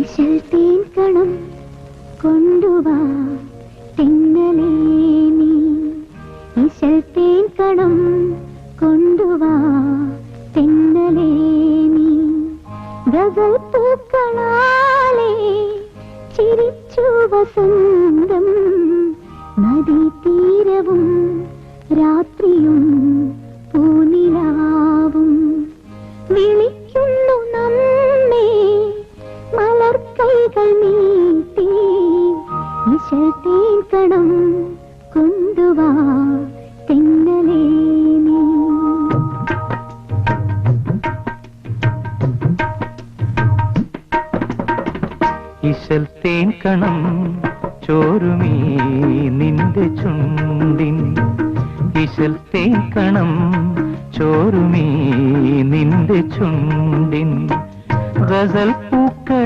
ഇശൽ തേൻ കണം കൊണ്ടുവാ തെന്നലേ നീ, ഇശൽ തേൻ കണം കൊണ്ടുവാ തെന്നലേ നീ. ഗസൽ പൂക്കളാലേ ചിരിച്ചു വസന്തം, നദീതീരവും രാത്രിയും പൂനിലാവും വിളിക്കുന്നു നമ്മെ മലർക്കൈകൾ നീട്ടി. ഇശൽ തേൻ കണം കൊണ്ടുവാ തെന്നലേ നീ. ഇശൽ തേൻ കണം ചോരുമീ നിന്റെ ചുണ്ടിൻ, ഇശൽ തേൻ കണം ചോരുമീ നിന്റെ ചുണ്ടിൻ. ഗസൽ